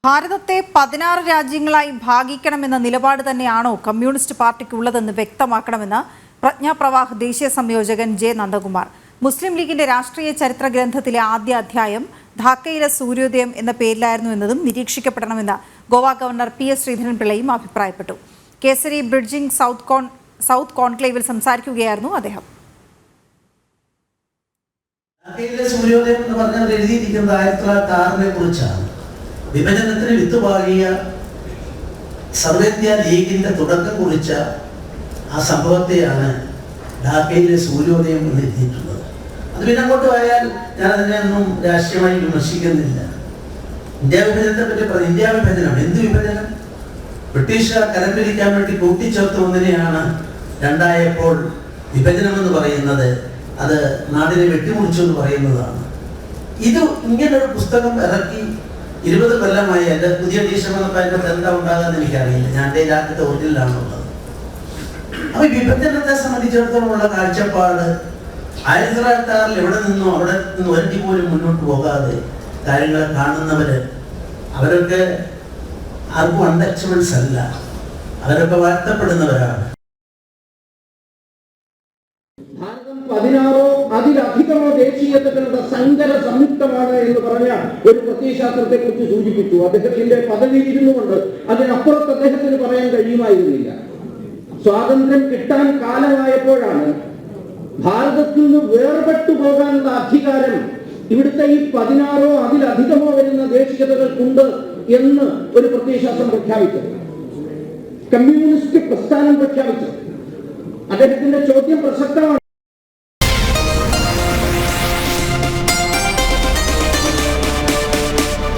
ഭാരതത്തെ 16 രാജ്യങ്ങളായി ഭാഗിക്കണമെന്ന നിലപാട് തന്നെയാണോ കമ്മ്യൂണിസ്റ്റ് പാർട്ടിക്കുള്ളതെന്ന് വ്യക്തമാക്കണമെന്ന് പ്രജ്ഞാപ്രവാഹ് ദേശീയ സംയോജകൻ ജെ നന്ദകുമാർ. മുസ്ലിം ലീഗിന്റെ രാഷ്ട്രീയ ചരിത്ര ഗ്രന്ഥത്തിലെ ആദ്യ അധ്യായം ധാക്കയിലെ സൂര്യോദയം എന്ന പേരിലായിരുന്നു എന്നതും നിരീക്ഷിക്കപ്പെടണമെന്ന് ഗോവ ഗവർണർ PS ശ്രീധരൻപിള്ളയും അഭിപ്രായപ്പെട്ടു. കേസരി ബ്രിഡ്ജിംഗ് സൗത്ത് കോൺക്ലേവിൽ സംസാരിക്കുകയായിരുന്നു അദ്ദേഹം. സൂര്യോദയം എന്ന് പറഞ്ഞാൽ എഴുതിയിരിക്കുന്നത് 1906 കുറിച്ചാണ്. വിഭജനത്തിന് വിത്തുപാകിയ സർവേന്ത്യ ലീഗിന്റെ തുടക്കം കുറിച്ച ആ സംഭവത്തെയാണ് ധാക്കയിലെ സൂര്യോദയം എന്ന് എഴുതിയിട്ടുള്ളത്. അത് പിന്നെ അങ്ങോട്ട് പോയാൽ ഞാൻ അതിനെ ഒന്നും രാഷ്ട്രീയമായി വിമർശിക്കുന്നില്ല. ഇന്ത്യ വിഭജനത്തെ പറ്റി ഇന്ത്യ വിഭജനം എന്ത് വിഭജനം? ബ്രിട്ടീഷുകാർ കരം പിരിക്കാൻ വേണ്ടി കൂട്ടിച്ചേർത്ത് ഒന്നിനെയാണ് രണ്ടായപ്പോൾ വിഭജനം എന്ന് പറയുന്നത്. അത് നാടിനെ വെട്ടിമുറിച്ചു എന്ന് പറയുന്നതാണ്. ഇത് ഇങ്ങനൊരു പുസ്തകം ഇറക്കി 20 കൊല്ലമായി. എൻ്റെ പുതിയ എഡിഷൻ വന്നപ്പോൾ അതിൻ്റെ എന്താ ഉണ്ടാകാന്ന് എനിക്കറിയില്ല. ഞാൻ എൻ്റെ രാജ്യത്തെ ഒറിജിനലാണുള്ളത്. അപ്പൊ വിഭജനത്തെ സംബന്ധിച്ചിടത്തോളമുള്ള കാഴ്ചപ്പാട് 1906 എവിടെ നിന്നോ അവിടെ നിന്ന് ഒരടി പോലും മുന്നോട്ട് പോകാതെ കാര്യങ്ങളെ കാണുന്നവര് അവരൊക്കെ ആർക്കും അൺടച്ചബിൾസ് അല്ല, അവരൊക്കെ വാഴ്ത്തപ്പെടുന്നവരാണ്. ഭാരതം 16 അതിലധികമോ ദേശീയതകളുടെ സങ്കര സംയുക്തമാണ് എന്ന് പറഞ്ഞ ഒരു പ്രത്യയശാസ്ത്രത്തെ കുറിച്ച് സൂചിപ്പിച്ചു. അദ്ദേഹത്തിന്റെ പദവി ഇരുന്നുകൊണ്ട് അതിനപ്പുറത്ത് അദ്ദേഹത്തിന് പറയാൻ കഴിയുമായിരുന്നില്ല. സ്വാതന്ത്ര്യം കിട്ടാൻ കാലമായപ്പോഴാണ് ഭാരതത്തിൽ നിന്ന് വേർപെട്ടു പോകാനുള്ള അധികാരം ഇവിടുത്തെ ഈ 16 അതിലധികമോ വരുന്ന ദേശീയതകൾക്കുണ്ട് എന്ന് ഒരു പ്രത്യയശാസ്ത്രം പ്രഖ്യാപിച്ചത്, കമ്മ്യൂണിസ്റ്റ് പ്രസ്ഥാനം പ്രഖ്യാപിച്ചത്. അദ്ദേഹത്തിന്റെ ചോദ്യം പ്രസക്തമാണ്.